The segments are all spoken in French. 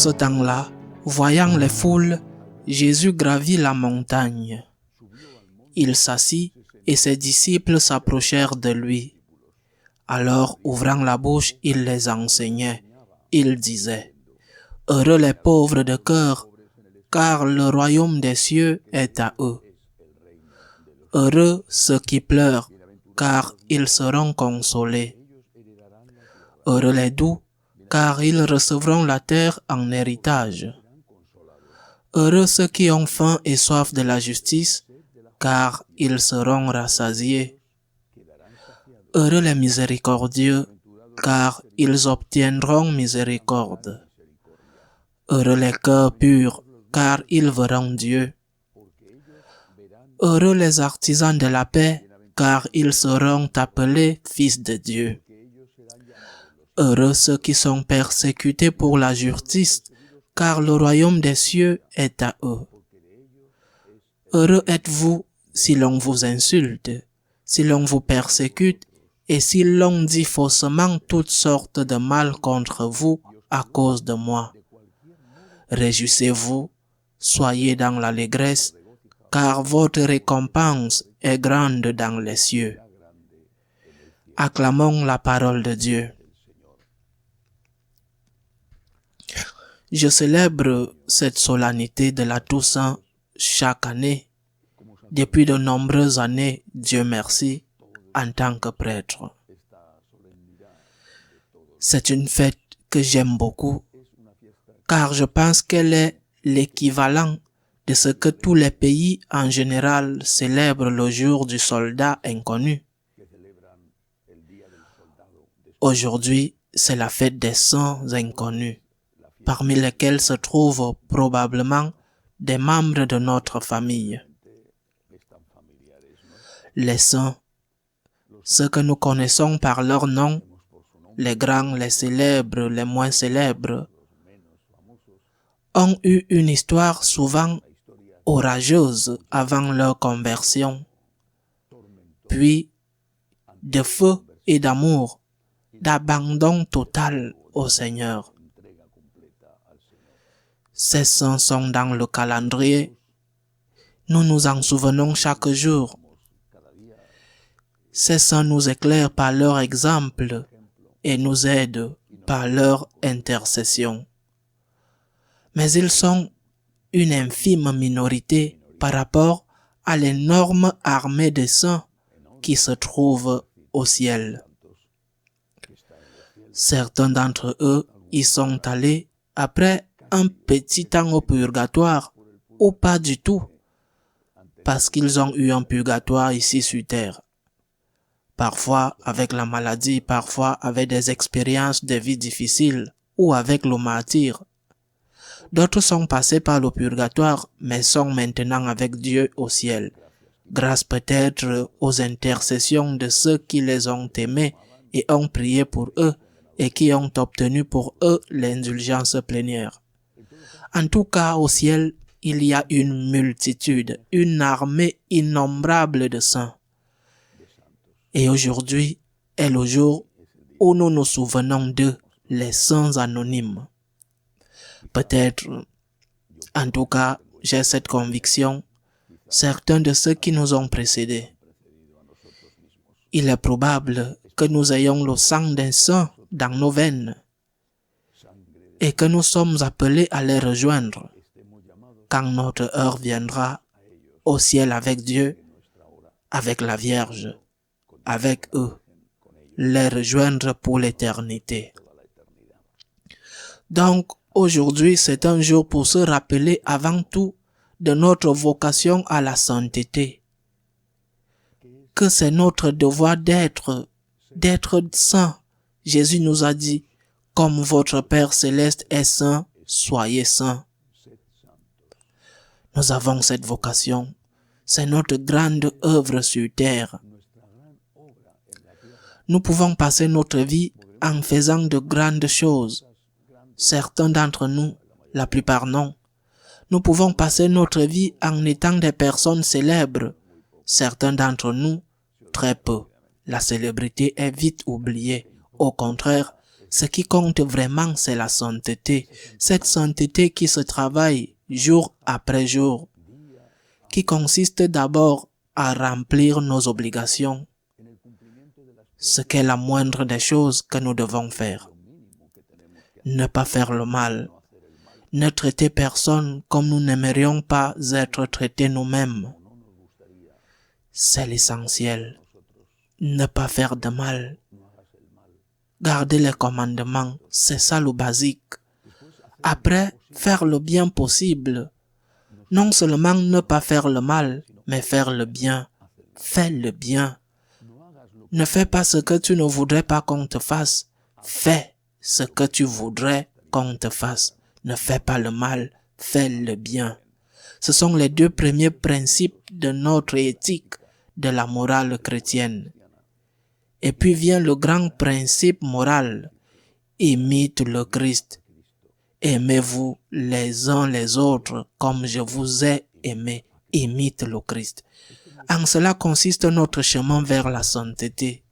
ce temps-là, voyant les foules, Jésus gravit la montagne. Il s'assit et ses disciples s'approchèrent de lui. Alors, ouvrant la bouche, il les enseignait. Il disait, « Heureux les pauvres de cœur, car le royaume des cieux est à eux. Heureux ceux qui pleurent, car ils seront consolés. Heureux les doux, car ils recevront la terre en héritage. Heureux ceux qui ont faim et soif de la justice, car ils seront rassasiés. Heureux les miséricordieux, car ils obtiendront miséricorde. Heureux les cœurs purs, car ils verront Dieu. Heureux les artisans de la paix, car ils seront appelés fils de Dieu. Heureux ceux qui sont persécutés pour la justice, car le royaume des cieux est à eux. Heureux êtes-vous si l'on vous insulte, si l'on vous persécute, et si l'on dit faussement toutes sortes de mal contre vous à cause de moi. Réjouissez-vous, soyez dans l'allégresse, car votre récompense est grande dans les cieux. Acclamons la parole de Dieu. Je célèbre cette solennité de la Toussaint chaque année, depuis de nombreuses années, Dieu merci, en tant que prêtre. C'est une fête que j'aime beaucoup, car je pense qu'elle est l'équivalent de ce que tous les pays en général célèbrent le jour du soldat inconnu. Aujourd'hui, c'est la fête des saints inconnus, parmi lesquels se trouvent probablement des membres de notre famille. Les saints, ceux que nous connaissons par leur nom, les grands, les célèbres, les moins célèbres, ont eu une histoire souvent orageuse avant leur conversion, puis de feu et d'amour, d'abandon total au Seigneur. Ces saints sont dans le calendrier, nous nous en souvenons chaque jour. Ces saints nous éclairent par leur exemple et nous aident par leur intercession. Mais ils sont une infime minorité par rapport à l'énorme armée de saints qui se trouve au ciel. Certains d'entre eux y sont allés après un petit temps au purgatoire ou pas du tout, parce qu'ils ont eu un purgatoire ici sur terre. Parfois avec la maladie, parfois avec des expériences de vie difficiles ou avec le martyre. D'autres sont passés par le purgatoire, mais sont maintenant avec Dieu au ciel, grâce peut-être aux intercessions de ceux qui les ont aimés et ont prié pour eux et qui ont obtenu pour eux l'indulgence plénière. En tout cas, au ciel, il y a une multitude, une armée innombrable de saints. Et aujourd'hui est le jour où nous nous souvenons d'eux, les saints anonymes. Peut-être, en tout cas, j'ai cette conviction, certains de ceux qui nous ont précédés. Il est probable que nous ayons le sang d'un saint dans nos veines et que nous sommes appelés à les rejoindre quand notre heure viendra au ciel avec Dieu, avec la Vierge, avec eux, les rejoindre pour l'éternité. Donc, aujourd'hui, c'est un jour pour se rappeler avant tout de notre vocation à la sainteté, que c'est notre devoir d'être saint. Jésus nous a dit, comme votre Père céleste est saint, soyez saints. Nous avons cette vocation, c'est notre grande œuvre sur terre. Nous pouvons passer notre vie en faisant de grandes choses. Certains d'entre nous, la plupart non. Nous pouvons passer notre vie en étant des personnes célèbres. Certains d'entre nous, très peu. La célébrité est vite oubliée. Au contraire, Ce qui compte vraiment, c'est la sainteté. Cette sainteté qui se travaille jour après jour, qui consiste d'abord à remplir nos obligations, ce qu'est la moindre des choses que nous devons faire. Ne pas faire le mal, ne traiter personne comme nous n'aimerions pas être traités nous-mêmes. C'est l'essentiel. Ne pas faire de mal. Garder les commandements, c'est ça le basique. Après, faire le bien possible. Non seulement ne pas faire le mal, mais faire le bien. Fais le bien. Ne fais pas ce que tu ne voudrais pas qu'on te fasse. Fais ce que tu voudrais qu'on te fasse. Ne fais pas le mal, fais le bien. Ce sont les deux premiers principes de notre éthique, de la morale chrétienne. Et puis vient le grand principe moral. Imite le Christ. Aimez-vous les uns les autres comme je vous ai aimé. Imite le Christ. En cela consiste notre chemin vers la sainteté,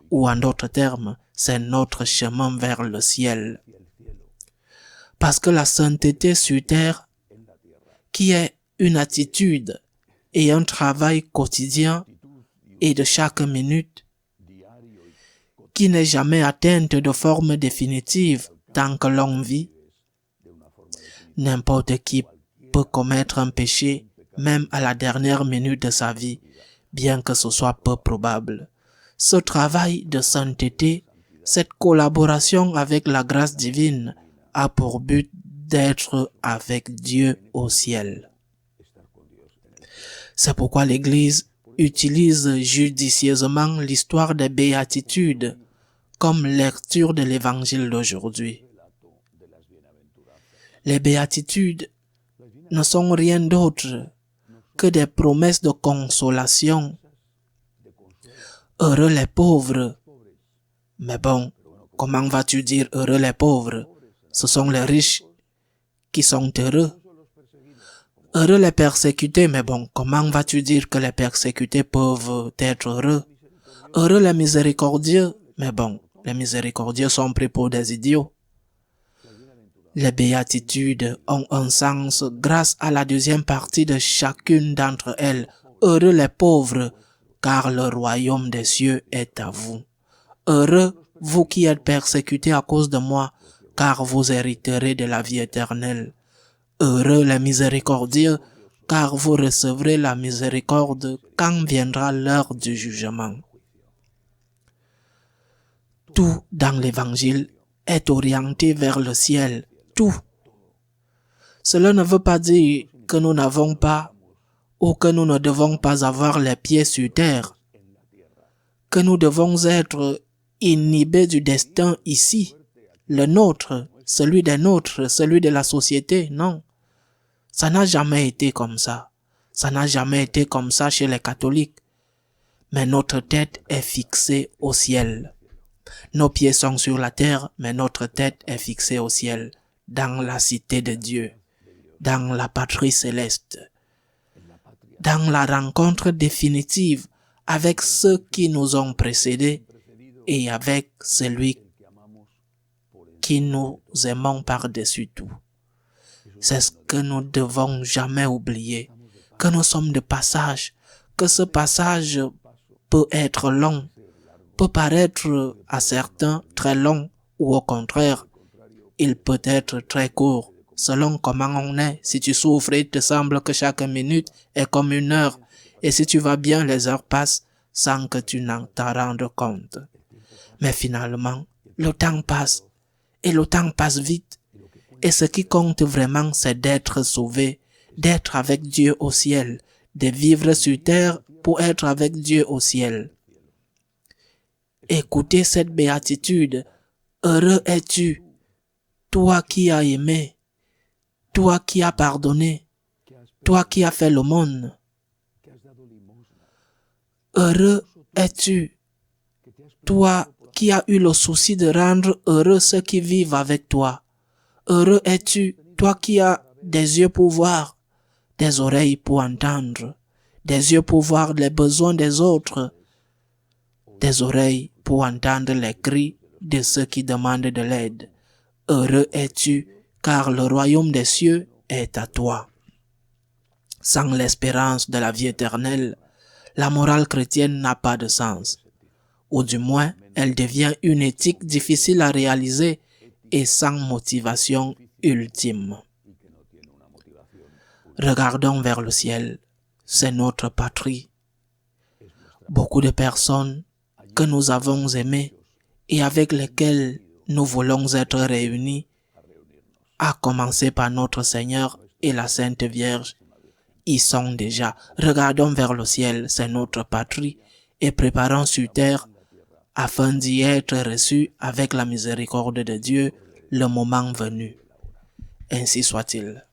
ou en d'autres termes, c'est notre chemin vers le ciel. Parce que la sainteté sur terre, qui est une attitude et un travail quotidien et de chaque minute, qui n'est jamais atteinte de forme définitive tant que l'on vit, n'importe qui peut commettre un péché, même à la dernière minute de sa vie, bien que ce soit peu probable. Ce travail de sainteté, cette collaboration avec la grâce divine, a pour but d'être avec Dieu au ciel. C'est pourquoi l'Église utilise judicieusement l'histoire des béatitudes comme lecture de l'Évangile d'aujourd'hui. Les béatitudes ne sont rien d'autre que des promesses de consolation. Heureux les pauvres. Mais bon, comment vas-tu dire heureux les pauvres? Ce sont les riches qui sont heureux. Heureux les persécutés, mais bon, comment vas-tu dire que les persécutés peuvent être heureux? Heureux les miséricordieux, mais bon, les miséricordieux sont pris pour des idiots. Les béatitudes ont un sens grâce à la deuxième partie de chacune d'entre elles. Heureux les pauvres, car le royaume des cieux est à vous. Heureux vous qui êtes persécutés à cause de moi, car vous hériterez de la vie éternelle. Heureux les miséricordieux, car vous recevrez la miséricorde quand viendra l'heure du jugement. Tout dans l'Évangile est orienté vers le ciel. Tout. Cela ne veut pas dire que nous n'avons pas ou que nous ne devons pas avoir les pieds sur terre, que nous devons être inhibés du destin ici, le nôtre, celui des nôtres, celui de la société, non. Ça n'a jamais été comme ça. Ça n'a jamais été comme ça chez les catholiques. Mais notre tête est fixée au ciel. Nos pieds sont sur la terre, mais notre tête est fixée au ciel, dans la cité de Dieu, dans la patrie céleste, dans la rencontre définitive avec ceux qui nous ont précédés et avec celui qui nous aimons par-dessus tout. C'est ce que nous devons jamais oublier, que nous sommes de passage, que ce passage peut être long, peut paraître à certains très long, ou au contraire, il peut être très court, selon comment on est. Si tu souffres, il te semble que chaque minute est comme une heure, et si tu vas bien, les heures passent sans que tu n'en t'en rendes compte. Mais finalement, le temps passe, et le temps passe vite, et ce qui compte vraiment, c'est d'être sauvé, d'être avec Dieu au ciel, de vivre sur terre pour être avec Dieu au ciel. Écoutez cette béatitude. Heureux es-tu, toi qui as aimé, toi qui as pardonné, toi qui as fait l'aumône. Heureux es-tu, toi qui as eu le souci de rendre heureux ceux qui vivent avec toi. Heureux es-tu, toi qui as des yeux pour voir, des oreilles pour entendre, des yeux pour voir les besoins des autres, des oreilles pour entendre les cris de ceux qui demandent de l'aide. Heureux es-tu, car le royaume des cieux est à toi. Sans l'espérance de la vie éternelle, la morale chrétienne n'a pas de sens. Ou du moins, elle devient une éthique difficile à réaliser et sans motivation ultime. Regardons vers le ciel, c'est notre patrie. Beaucoup de personnes que nous avons aimées et avec lesquelles nous voulons être réunis, à commencer par notre Seigneur et la Sainte Vierge, y sont déjà. Regardons vers le ciel, c'est notre patrie, et préparons sur terre afin d'y être reçus avec la miséricorde de Dieu le moment venu. Ainsi soit-il.